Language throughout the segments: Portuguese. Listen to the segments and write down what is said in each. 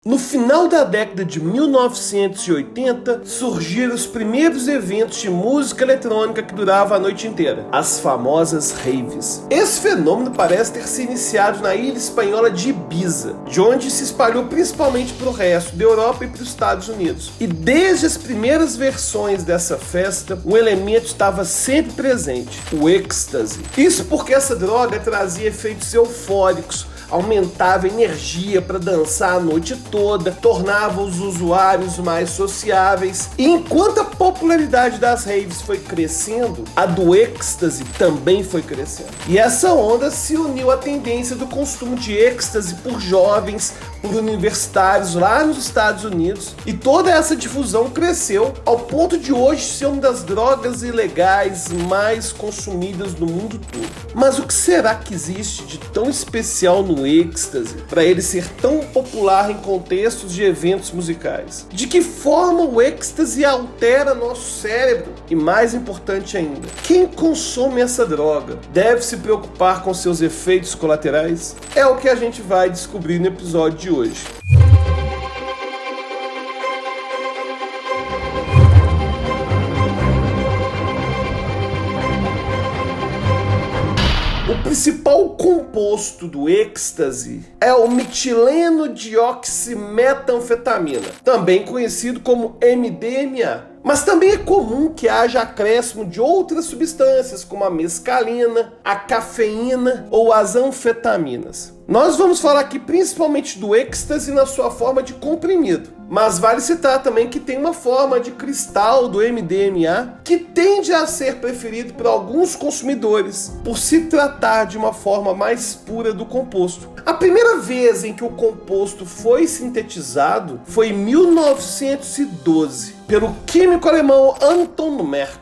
No final da década de 1980, surgiram os primeiros eventos de música eletrônica que duravam a noite inteira, as famosas raves. Esse fenômeno parece ter se iniciado na ilha espanhola de Ibiza, de onde se espalhou principalmente para o resto da Europa e para os Estados Unidos. E desde as primeiras versões dessa festa, um elemento estava sempre presente: o êxtase. Isso porque essa droga trazia efeitos eufóricos, aumentava a energia para dançar a noite toda, tornava os usuários mais sociáveis. E enquanto a popularidade das raves foi crescendo, a do êxtase também foi crescendo. E essa onda se uniu à tendência do consumo de êxtase por jovens, por universitários lá nos Estados Unidos. E toda essa difusão cresceu ao ponto de hoje ser uma das drogas ilegais mais consumidas no mundo todo. Mas o que será que existe de tão especial no êxtase para ele ser tão popular em contextos de eventos musicais? De que forma o êxtase altera nosso cérebro? E mais importante ainda, quem consome essa droga deve se preocupar com seus efeitos colaterais? É o que a gente vai descobrir no episódio de hoje. O principal composto do êxtase é o metileno dioximetanfetamina, também conhecido como MDMA. Mas também é comum que haja acréscimo de outras substâncias, como a mescalina, a cafeína ou as anfetaminas. Nós vamos falar aqui principalmente do êxtase na sua forma de comprimido, mas vale citar também que tem uma forma de cristal do MDMA que tende a ser preferido por alguns consumidores, por se tratar de uma forma mais pura do composto. A primeira vez em que o composto foi sintetizado foi em 1912, pelo químico alemão Anton Merck.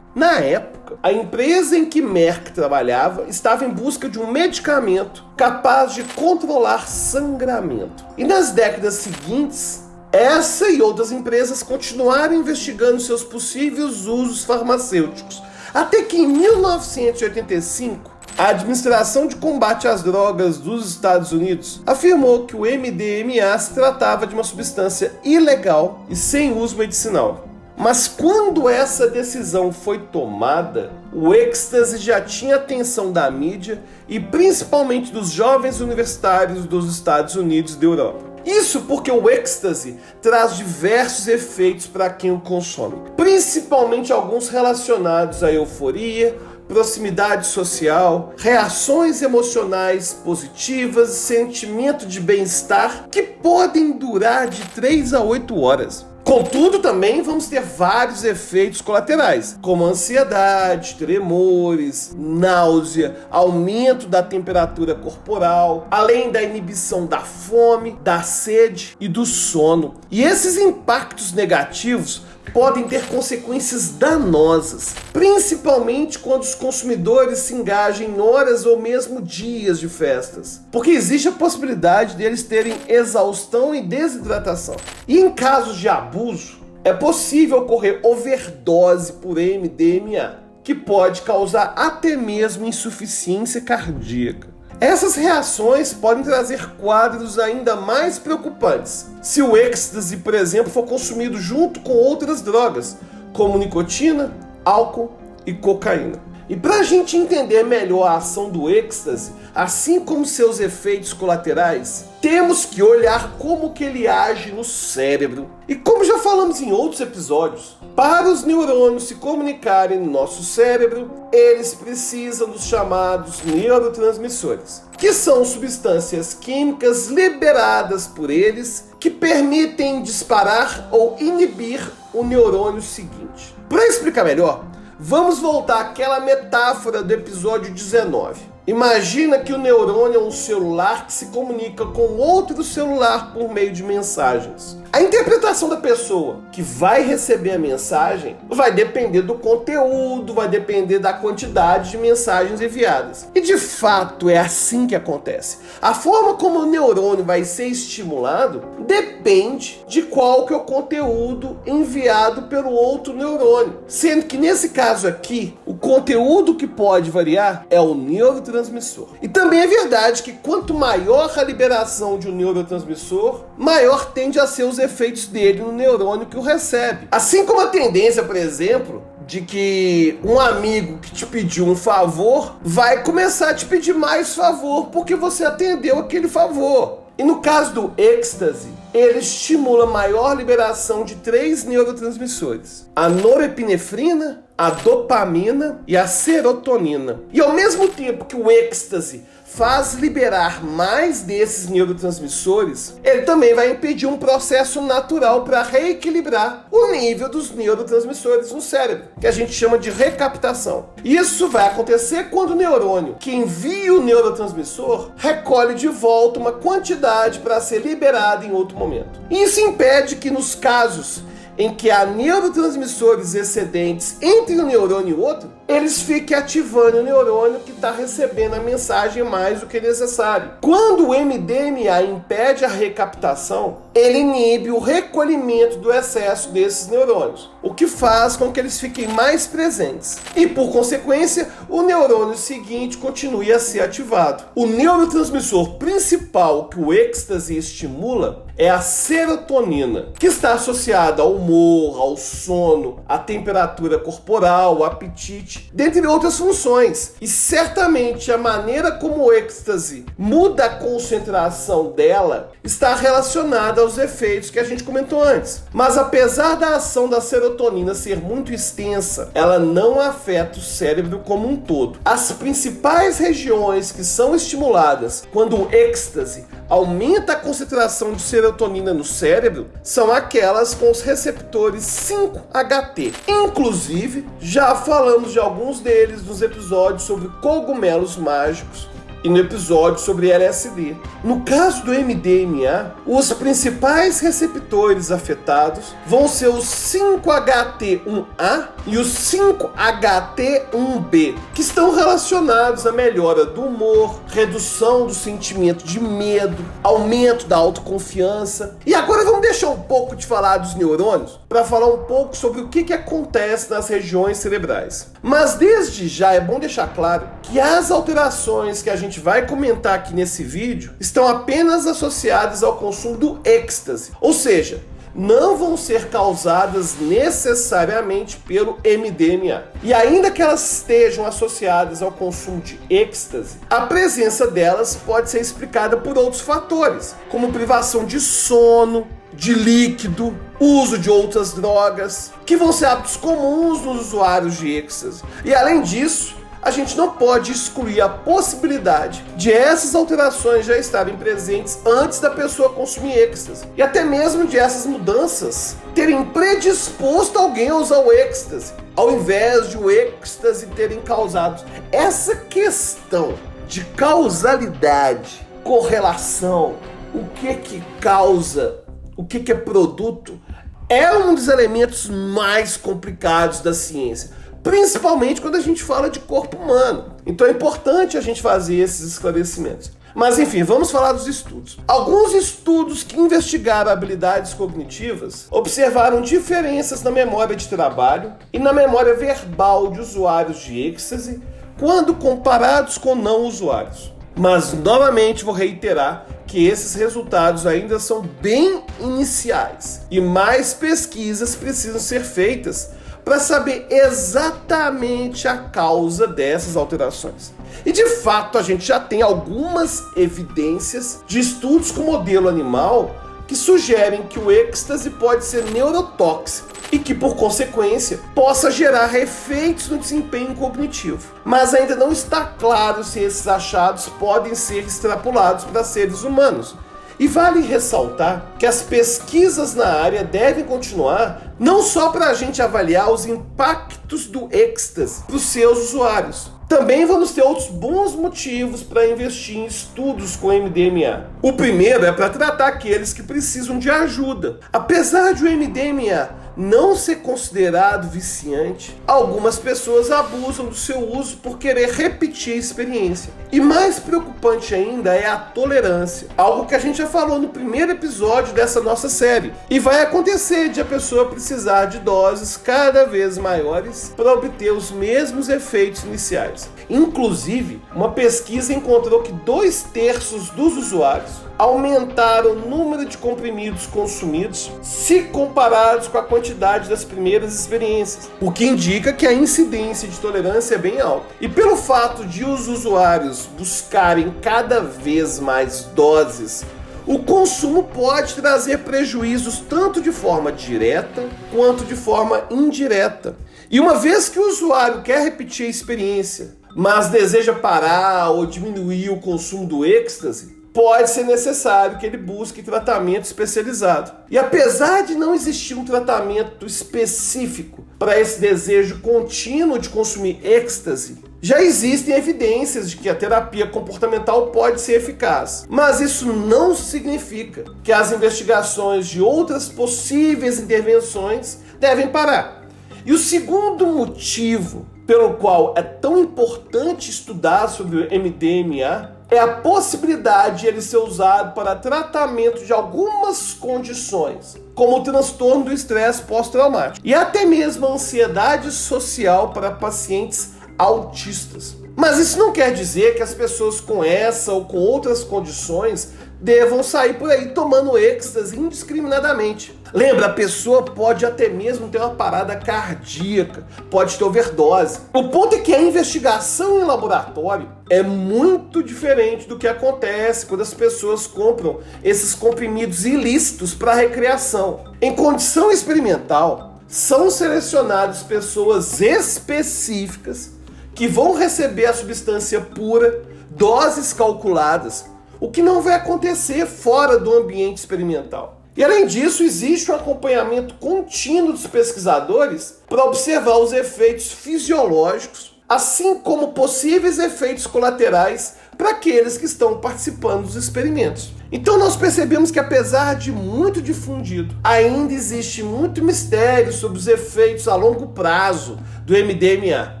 Na época, a empresa em que Merck trabalhava estava em busca de um medicamento capaz de controlar sangramento. E nas décadas seguintes, essa e outras empresas continuaram investigando seus possíveis usos farmacêuticos, até que em 1985, a Administração de Combate às Drogas dos Estados Unidos afirmou que o MDMA se tratava de uma substância ilegal e sem uso medicinal. Mas quando essa decisão foi tomada, o êxtase já tinha atenção da mídia e principalmente dos jovens universitários dos Estados Unidos e da Europa. Isso porque o êxtase traz diversos efeitos para quem o consome, principalmente alguns relacionados à euforia, proximidade social, reações emocionais positivas e sentimento de bem-estar que podem durar de 3 a 8 horas. Contudo, também vamos ter vários efeitos colaterais, como ansiedade, tremores, náusea, aumento da temperatura corporal, além da inibição da fome, da sede e do sono. E esses impactos negativos podem ter consequências danosas, principalmente quando os consumidores se engajam em horas ou mesmo dias de festas, porque existe a possibilidade deles terem exaustão e desidratação. E em casos de abuso, é possível ocorrer overdose por MDMA, que pode causar até mesmo insuficiência cardíaca. Essas reações podem trazer quadros ainda mais preocupantes se o êxtase, por exemplo, for consumido junto com outras drogas, como nicotina, álcool e cocaína. E para a gente entender melhor a ação do êxtase, assim como seus efeitos colaterais, temos que olhar como que ele age no cérebro. E como já falamos em outros episódios, para os neurônios se comunicarem no nosso cérebro, eles precisam dos chamados neurotransmissores, que são substâncias químicas liberadas por eles que permitem disparar ou inibir o neurônio seguinte. Para explicar melhor, vamos voltar àquela metáfora do episódio 19. Imagina que o neurônio é um celular que se comunica com outro celular por meio de mensagens. A interpretação da pessoa que vai receber a mensagem vai depender do conteúdo, vai depender da quantidade de mensagens enviadas. E de fato é assim que acontece. A forma como o neurônio vai ser estimulado depende de qual que é o conteúdo enviado pelo outro neurônio. Sendo que nesse caso aqui, o conteúdo que pode variar é o neurotransmissor neurotransmissor. E também é verdade que quanto maior a liberação de um neurotransmissor, maior tende a ser os efeitos dele no neurônio que o recebe. Assim como a tendência, por exemplo, de que um amigo que te pediu um favor vai começar a te pedir mais favor porque você atendeu aquele favor. E no caso do êxtase, ele estimula maior liberação de 3 neurotransmissores: a norepinefrina, a dopamina e a serotonina. E ao mesmo tempo que o êxtase faz liberar mais desses neurotransmissores, ele também vai impedir um processo natural para reequilibrar o nível dos neurotransmissores no cérebro, que a gente chama de recaptação. Isso vai acontecer quando o neurônio que envia o neurotransmissor recolhe de volta uma quantidade para ser liberada em outro momento. Isso impede que nos casos em que há neurotransmissores excedentes entre um neurônio e outro, eles fiquem ativando o neurônio que está recebendo a mensagem mais do que necessário. Quando o MDMA impede a recaptação, ele inibe o recolhimento do excesso desses neurônios, o que faz com que eles fiquem mais presentes. E, por consequência, o neurônio seguinte continue a ser ativado. O neurotransmissor principal que o êxtase estimula é a serotonina, que está associada ao humor, ao sono, à temperatura corporal, ao apetite, dentre outras funções. E certamente a maneira como o êxtase muda a concentração dela está relacionada aos efeitos que a gente comentou antes. Mas apesar da ação da serotonina ser muito extensa, ela não afeta o cérebro como um todo. As principais regiões que são estimuladas quando o êxtase aumenta a concentração de serotonina no cérebro são aquelas com os receptores 5-HT. Inclusive, já falamos de alguns deles nos episódios sobre cogumelos mágicos e no episódio sobre LSD. No caso do MDMA, os principais receptores afetados vão ser os 5-HT1A e os 5-HT1B, que estão relacionados à melhora do humor, redução do sentimento de medo, aumento da autoconfiança. E agora vamos deixar um pouco de falar dos neurônios para falar um pouco sobre o que acontece nas regiões cerebrais. Mas desde já é bom deixar claro que as alterações que a gente vai comentar aqui nesse vídeo estão apenas associadas ao consumo do êxtase, ou seja, não vão ser causadas necessariamente pelo MDMA. E ainda que elas estejam associadas ao consumo de êxtase, a presença delas pode ser explicada por outros fatores, como privação de sono, de líquido, uso de outras drogas, que vão ser hábitos comuns nos usuários de êxtase. E além disso, a gente não pode excluir a possibilidade de essas alterações já estarem presentes antes da pessoa consumir êxtase. E até mesmo de essas mudanças terem predisposto alguém a usar o êxtase, ao invés de o êxtase terem causado. Essa questão de causalidade, correlação, o que causa, o que é produto, é um dos elementos mais complicados da ciência. Principalmente quando a gente fala de corpo humano. Então é importante a gente fazer esses esclarecimentos. Mas enfim, vamos falar dos estudos. Alguns estudos que investigaram habilidades cognitivas observaram diferenças na memória de trabalho e na memória verbal de usuários de êxtase quando comparados com não usuários. Mas novamente vou reiterar que esses resultados ainda são bem iniciais e mais pesquisas precisam ser feitas para saber exatamente a causa dessas alterações. E de fato a gente já tem algumas evidências de estudos com modelo animal que sugerem que o êxtase pode ser neurotóxico e que, por consequência, possa gerar efeitos no desempenho cognitivo. Mas ainda não está claro se esses achados podem ser extrapolados para seres humanos. E vale ressaltar que as pesquisas na área devem continuar não só para a gente avaliar os impactos do êxtase para os seus usuários. Também vamos ter outros bons motivos para investir em estudos com MDMA. O primeiro é para tratar aqueles que precisam de ajuda. Apesar de o MDMA não ser considerado viciante, algumas pessoas abusam do seu uso por querer repetir a experiência. E mais preocupante ainda é a tolerância, algo que a gente já falou no primeiro episódio dessa nossa série. E vai acontecer de a pessoa precisar de doses cada vez maiores para obter os mesmos efeitos iniciais. Inclusive, uma pesquisa encontrou que 2/3 dos usuários aumentaram o número de comprimidos consumidos se comparados com a quantidade das primeiras experiências, o que indica que a incidência de tolerância é bem alta. E pelo fato de os usuários buscarem cada vez mais doses, o consumo pode trazer prejuízos tanto de forma direta quanto de forma indireta. E uma vez que o usuário quer repetir a experiência, mas deseja parar ou diminuir o consumo do êxtase, pode ser necessário que ele busque tratamento especializado. E apesar de não existir um tratamento específico para esse desejo contínuo de consumir êxtase, já existem evidências de que a terapia comportamental pode ser eficaz. Mas isso não significa que as investigações de outras possíveis intervenções devem parar. E o segundo motivo pelo qual é tão importante estudar sobre o MDMA é a possibilidade de ele ser usado para tratamento de algumas condições, como o transtorno do estresse pós-traumático e até mesmo a ansiedade social para pacientes autistas. Mas isso não quer dizer que as pessoas com essa ou com outras condições devam sair por aí tomando êxtase indiscriminadamente. Lembra, a pessoa pode até mesmo ter uma parada cardíaca, pode ter overdose. O ponto é que a investigação em laboratório é muito diferente do que acontece quando as pessoas compram esses comprimidos ilícitos para recreação. Em condição experimental, são selecionadas pessoas específicas que vão receber a substância pura, doses calculadas, o que não vai acontecer fora do ambiente experimental. E além disso, existe um acompanhamento contínuo dos pesquisadores para observar os efeitos fisiológicos, assim como possíveis efeitos colaterais para aqueles que estão participando dos experimentos. Então nós percebemos que, apesar de muito difundido, ainda existe muito mistério sobre os efeitos a longo prazo do MDMA.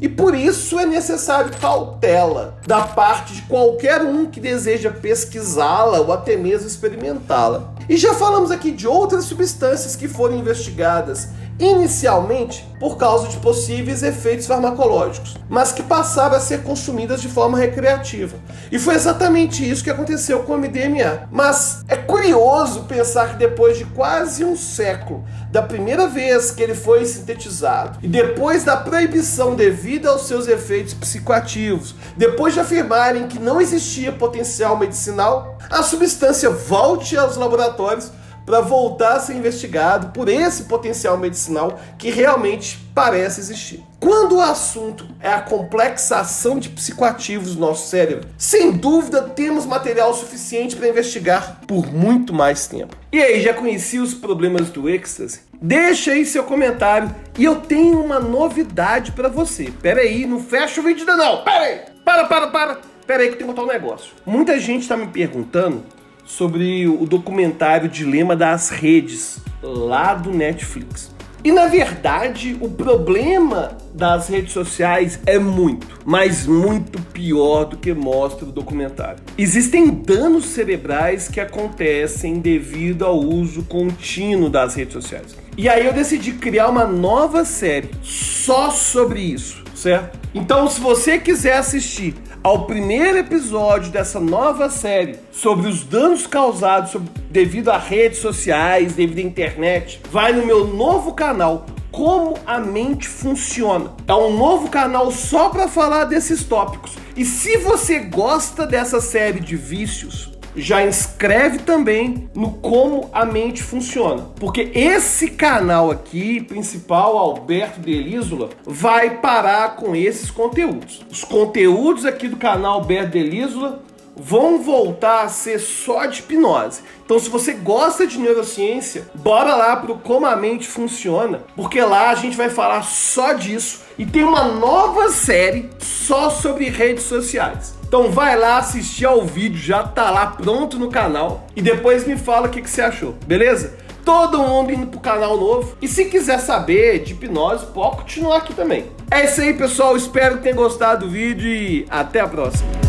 E por isso é necessário cautela da parte de qualquer um que deseja pesquisá-la ou até mesmo experimentá-la. E já falamos aqui de outras substâncias que foram investigadas inicialmente por causa de possíveis efeitos farmacológicos, mas que passaram a ser consumidas de forma recreativa. E foi exatamente isso que aconteceu com o MDMA. Mas é curioso pensar que depois de quase um século da primeira vez que ele foi sintetizado e depois da proibição devido aos seus efeitos psicoativos, depois de afirmarem que não existia potencial medicinal, a substância volte aos laboratórios para voltar a ser investigado por esse potencial medicinal que realmente parece existir. Quando o assunto é a complexação de psicoativos no nosso cérebro, sem dúvida temos material suficiente para investigar por muito mais tempo. E aí, já conhecia os problemas do êxtase? Deixa aí seu comentário e eu tenho uma novidade para você. Pera aí, não fecha o vídeo ainda não. Pera aí, para. Pera aí que eu tenho que contar um negócio. Muita gente está me perguntando sobre o documentário Dilema das Redes, lá do Netflix. E na verdade, o problema das redes sociais é muito, mas muito pior do que mostra o documentário. Existem danos cerebrais que acontecem devido ao uso contínuo das redes sociais. E aí eu decidi criar uma nova série só sobre isso, certo? Então, se você quiser assistir ao primeiro episódio dessa nova série sobre os danos causados devido a redes sociais, devido à internet, vai no meu novo canal, Como a Mente Funciona. É um novo canal só para falar desses tópicos. E se você gosta dessa série de vícios, já inscreve também no Como a Mente Funciona, porque esse canal aqui, principal, Alberto Delísola, vai parar com esses conteúdos. Os conteúdos aqui do canal Alberto Delísola vão voltar a ser só de hipnose. Então, se você gosta de neurociência, bora lá pro Como a Mente Funciona, porque lá a gente vai falar só disso e tem uma nova série só sobre redes sociais. Então vai lá assistir ao vídeo, já tá lá pronto no canal e depois me fala o que você achou, beleza? todo mundo indo pro canal novo. E se quiser saber de hipnose, pode continuar aqui também. É isso aí, pessoal. Espero que tenham gostado do vídeo e até a próxima.